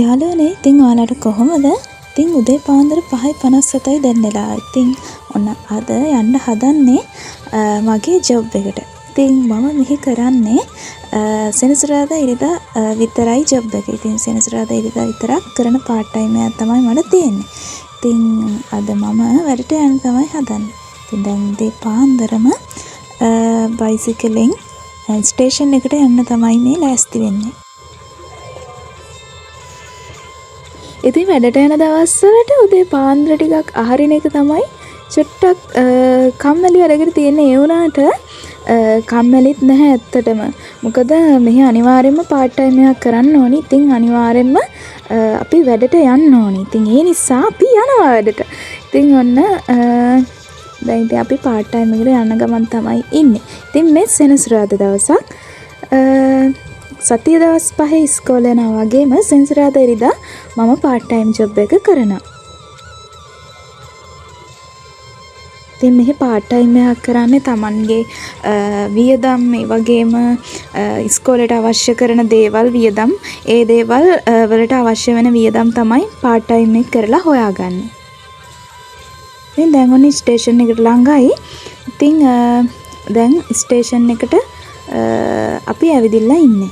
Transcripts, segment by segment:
යාළුවනේ ඉතින් ඔයාලට කොහොමද? ඉතින් උදේ පාන්දර 5:57යි දැන් වෙලා. ඉතින් ඔන්න අද යන්න හදන්නේ මගේ ජොබ් එකට. ඉතින් මම මෙහි කරන්නේ සෙනසුරාදා ඉරිදා විතරයි ජොබ් එක. ඉතින් සෙනසුරාදා ඉරිදා විතරක් කරන පාර්ට් ටයිම් එකක් තමයි මට තියෙන්නේ. ඉතින් අද මම වැඩට යන්න තමයි හදන්නේ. ඉතින් දැන් උදේ පාන්දරම බයිසිකලෙන් ස්ටේෂන් එකට යන්න තමයි මේ ලෑස්ති වෙන්නේ. ඉතින් වැඩට යන දවස්වලට උදේ පාන්දර ටිකක් අහරින එක තමයි චුට්ටක් කම්මැලි වැඩකට තියෙන්නේ. ඒ වුණාට කම්මැලිත් නැහැ ඇත්තටම. මොකද මෙහි අනිවාර්යෙන්ම පාර්ට් ටයිම් එකක් කරන්න ඕනි. ඉතින් අනිවාර්යෙන්ම අපි වැඩට යන්න ඕනි. ඉතින් ඒ නිසා අපි යනවා වැඩට. ඉතින් ඔන්න දැන් ඉතින් අපි පාර්ට් ටයිම් එකට යන ගමන් තමයි ඉන්නේ. ඉතින් මේ සෙනසුරාදා දවසක් සතිය දවස් 5 ඉස්කෝලේ යනවා වගේම සෙනසුරාදා ඉරිදා මම පාර්ට් ටයිම් ජොබ් එක කරනවා. ඉතින් මෙහි පාර්ට් ටයිම් එකක් කරන්නේ Tamanගේ වියදම් ඒ වගේම ඉස්කෝලේට අවශ්‍ය කරන දේවල් වියදම් ඒ දේවල් වලට අවශ්‍ය වෙන වියදම් තමයි පාර්ට් ටයිම් එක කරලා හොයාගන්නේ. ඉතින් දැන් ඔන්න ස්ටේෂන් එකට ළඟයි. ඉතින් දැන් ස්ටේෂන් එකට අපි ඇවිදින්න ඉන්නේ.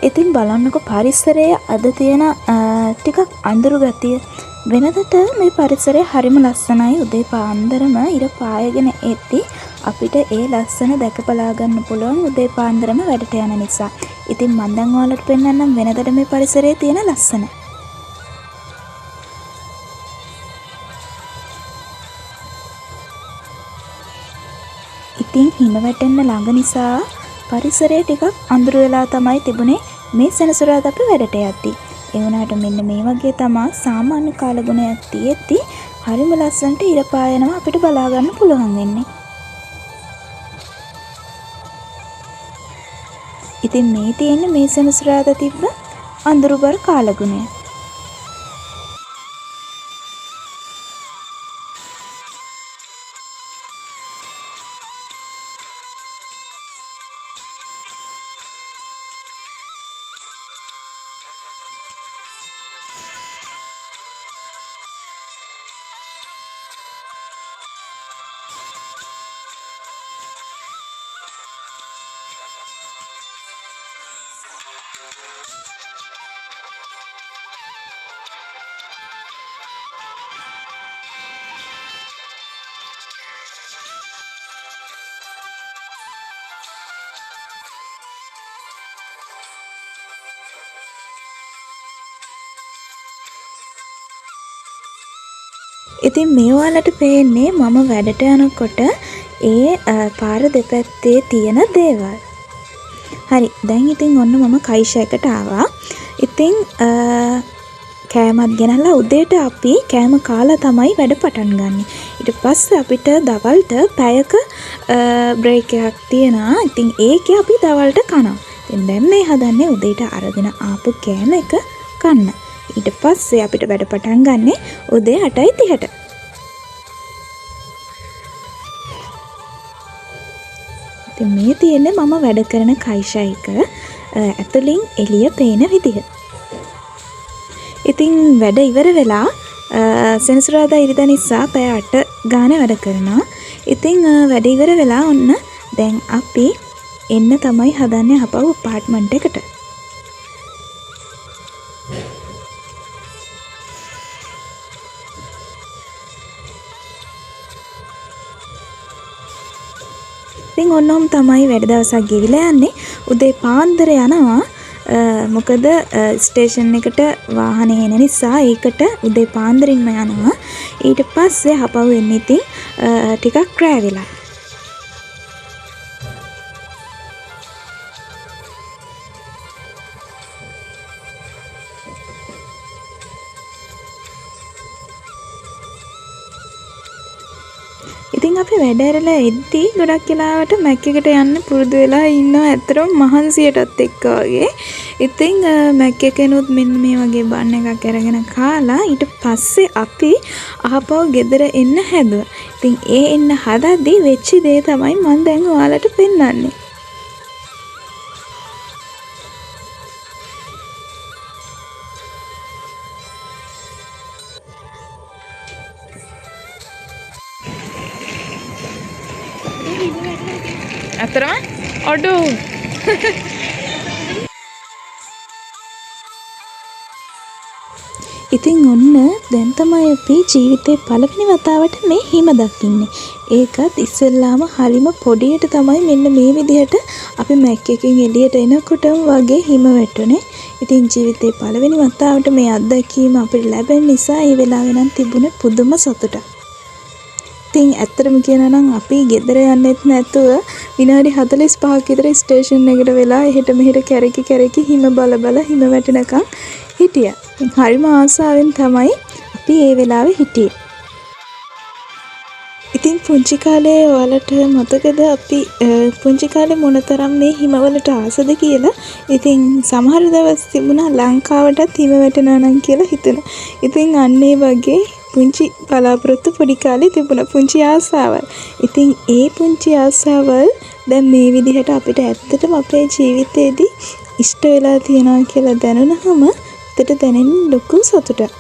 ඉතින් බලන්නකො පරිසරය අද තියෙන ටිකක් අඳුරු ගතිය. වෙනදට මේ පරිසරය හරිම ලස්සනයි. උදේ පාන්දරම ඉර පායගෙන එද්දි අපිට ඒ ලස්සන දැක බලා ගන්න පුළුවන් උදේ පාන්දරම වැඩට යන නිසා. ඉතින් මම දැන් ඔයාලට පෙන්නන්නම් වෙනදට මේ පරිසරයේ තියෙන ලස්සන. ඉතින් හිම වැටෙන්න ළඟ නිසා පරිසරය ටිකක් අඳුර වෙලා තමයි තිබුණේ මේ සෙනසුරාදා අපි වැඩට යද්දී. ඒ වුණාට මෙන්න මේ වගේ තමා සාමාන්‍ය කාලගුණයක් තියෙද්දි හරිම ලස්සනට ඉර පායනවා අපිට බලා ගන්න පුළුවන් වෙන්නේ. ඉතින් මේ තියෙන්නේ මේ සෙනසුරාදා තිබ්බ අඳුරුබර කාලගුණය. ඉතින් මේ ඔයාලට පේන්නේ මම වැඩට යනකොට ඒ පාර දෙපැත්තේ තියෙන දේවල්. හරි. දැන් ඉතින් ඔන්න මම කයිෂයකට ආවා. ඉතින් කෑමත් ගෙනල්ලා උදේට අපි කෑම කාලා තමයි වැඩ පටන් ගන්නෙ. ඊට පස්සේ අපිට දවල්ට පැයක බ්‍රේක් එකක් තියෙනවා. ඉතින් ඒකේ අපි දවල්ට කනවා. ඉතින් දැන් මේ හදන්නේ උදේට අරගෙන ආපු කෑම එක කන්න. ඊට පස්සේ අපිට වැඩ පටන් ගන්නෙ උදේ 8:30ට. ඉතින් මේ තියෙන්නේ මම වැඩ කරන කයිෂයික ඇතුලින් එළිය පේන විදිහ. ඉතින් වැඩ ඉවර වෙලා සෙනසුරාදා ඉරිදා නිසා පැය 8 ගානේ වැඩ කරනවා. ඉතින් වැඩ ඉවර වෙලා ඔන්න දැන් අපි එන්න තමයි හදන්නේ අපව අප්පාර්ට්මන්ට් එකට. ඉතින් ඔන්නෝම තමයි වැඩ දවසක් ගෙවිලා යන්නේ. උදේ පාන්දර යනවා. මොකද ස්ටේෂන් එකට වාහනේ එන නිසා ඒකට උදේ පාන්දරින්ම යනවා. ඊට පස්සේ හපහු එන්නේ ඉතින් ටිකක් රෑ වෙලා. ඉතින් අපි වැඩ ඇරලා එද්දී ගොඩක් වෙලාවට මැක් එකට යන්න පුරුදු වෙලා ඉන්නවා ඇත්තටම මහන්සියටත් එක්ක වගේ. ඉතින් මැක් එකෙනුත් මෙන්න මේ වගේ බන් එකක් අරගෙන කාලා ඊට පස්සේ අපි ආපහු ගෙදර එන්න හැදුවා. ඉතින් ඒ එන්න හදද්දී වෙච්ච දේ තමයි මම දැන් ඔයාලට පෙන්වන්නේ. අතරම ඔඩු ඉතින් ඔන්න දැන් තමයි අපි ජීවිතේ පළවෙනි වතාවට මේ හිම දකින්නේ. ඒකත් ඉස්සෙල්ලාම හරිම පොඩියට තමයි මෙන්න මේ විදිහට අපි මැක් එකකින් එළියට එනකොටම වගේ හිම වැටුනේ. ඉතින් ජීවිතේ පළවෙනි වතාවට මේ අත්දැකීම අපිට ලැබෙන නිසා ඒ වෙලාවේ නම් තිබුණේ පුදුම සතුටක්. ඉතින් ඇත්තටම කියනවා නම් අපි ගෙදර යන්නෙත් නැතුව විනාඩි 45ක් විතර ස්ටේෂන් එකට වෙලා එහෙට මෙහෙට කැරකි හිම බල හිම වැටෙනකන් හිටියා. හරිම ආසාවෙන් තමයි අපි ඒ වෙලාවේ හිටියේ. ඉතින් පුංචි කාලේ ඔයාලට මතකද අපි පුංචි කාලේ මොනතරම් මේ හිමවලට ආසද කියලා? ඉතින් සමහර දවස් තිබුණා ලංකාවටත් හිම වැටෙනවා නම් කියලා හිතෙනවා. ඉතින් අන්න ඒ වගේ පුංචි බලාපොරොත්තු පොඩි කාලේ තිබුණා පුංචි ආසාවල්. ඉතින් ඒ පුංචි ආසාවල් දැන් මේ විදිහට අපිට ඇත්තටම අපේ ජීවිතේදී ඉෂ්ට වෙලා තියෙනවා කියලා දැනුණාම ඇත්තට දැනෙන ලොකු සතුටක්.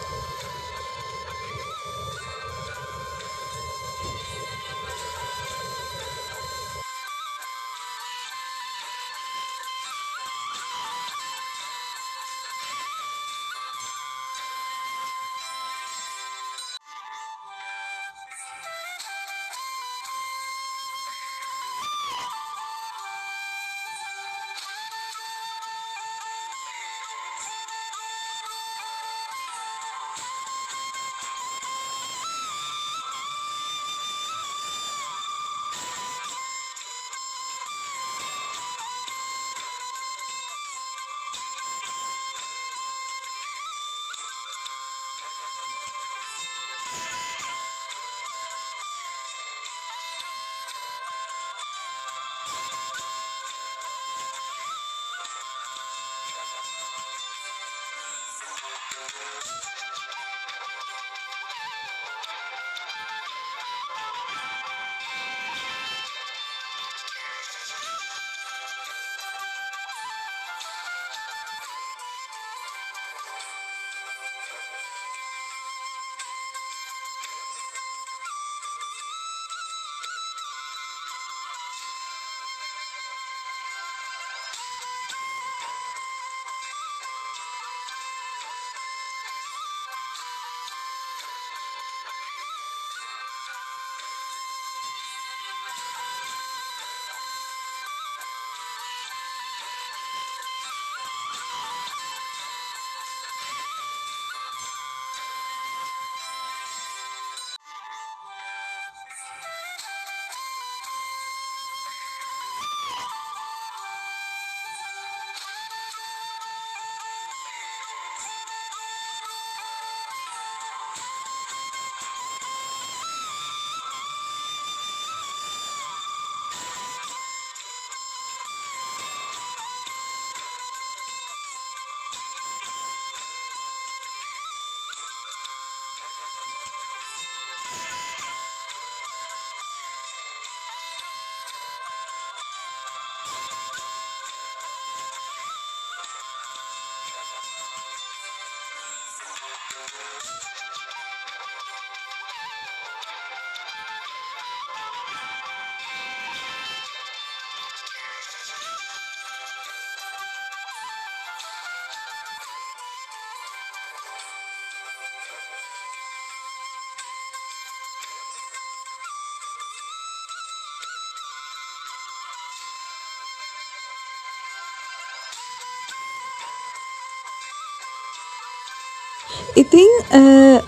ඉතින්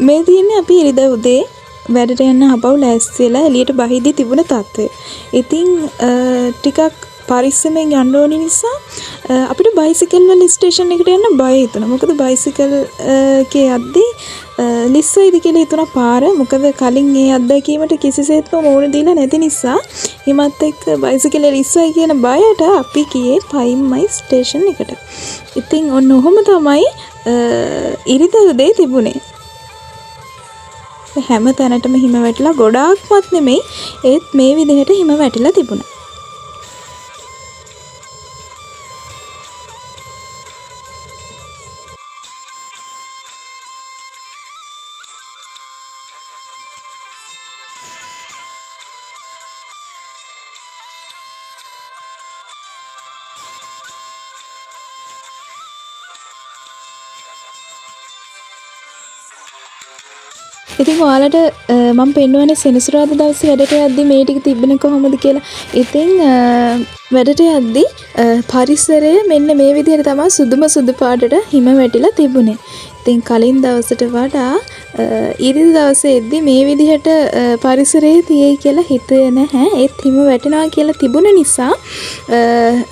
මේ තියෙන්නේ අපි ඉරිදා උදේ වැඩට යන්න හපව් ලෑස්ති වෙලා එළියට බහිද්දි තිබුණ තත්ත්වය. ඉතින් ටිකක් පරිස්සමෙන් යන්න ඕනි නිසා අපිට බයිසිකල් වල ස්ටේෂන් එකට යන්න බය හිතුණා. මොකද බයිසිකල් එකේ යද්දී ලිස්සයිද කියලා හිතුණා පාර. මොකද කලින් ඒ අත්දැකීමට කිසිසේත්ම මුහුණ දීලා නැති නිසා හිමත් එක්ක බයිසිකලේ ලිස්සයි කියන බයට අපි ගියේ පයින්මයි ස්ටේෂන් එකට. ඉතින් ඔන්න ඔහොම තමයි ඉරිදා උදේ තිබුණේ. හැම තැනටම හිම වැටිලා ගොඩාක්වත් නෙමෙයි ඒත් මේ විදිහට හිම වැටිලා තිබුණා. ඉතින් ඔයාලට මම පෙන්වන්නේ සෙනසුරාදා දවසේ වැඩට යද්දි මේ ටික තිබුණේ කොහොමද කියලා. ඉතින් වැඩට යද්දි පරිසරය මෙන්න මේ විදිහට තමයි සුදු පාටට හිම වැටිලා තිබුණේ. ඉතින් කලින් දවසට වඩා ඉරිදා දවසේ එද්දි මේ විදිහට පරිසරයේ තියෙයි කියලා හිතුවේ නැහැ. ඒත් හිම වැටෙනවා කියලා තිබුණ නිසා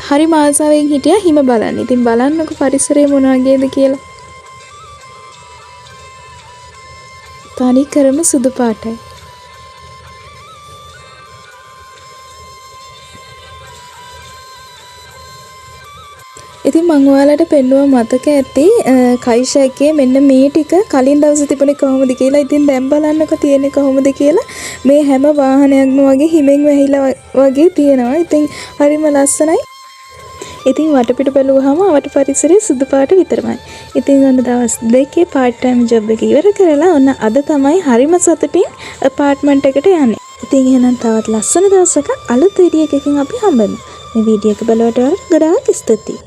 හරි ආසාවෙන් හිටියා හිම බලන්න. ඉතින් බලන්නකො පරිසරය මොන වගේද කියලා. තනි කරම සුදු පාටයි. ඉතින් මම ඔයාලට පෙන්නුවා මතක ඇති කයිෂාගේ මෙන්න මේ ටික කලින් දවසේ තිබුණේ කොහොමද කියලා. ඉතින් දැන් බලන්නකො තියෙන්නේ කොහොමද කියලා. මේ හැම වාහනයක්ම වගේ හිමෙන් වැහිලා වගේ තියෙනවා. ඉතින් හරිම ලස්සනයි. ඉතින් වටපිට බැලුවාම අවට පරිසරයේ සුදු පාට විතරමයි. ඉතින් ඔන්න දවස් දෙකේ part time job එක ඉවර කරලා ඔන්න අද තමයි හරිම සතුටින් apartment එකට යන්නේ. ඉතින් එහෙනම් තවත් ලස්සන දවසක අලුත් වීඩියෝ එකකින් අපි හම්බෙමු. මේ වීඩියෝ එක බලවට ගොඩාක් ස්තුතියි.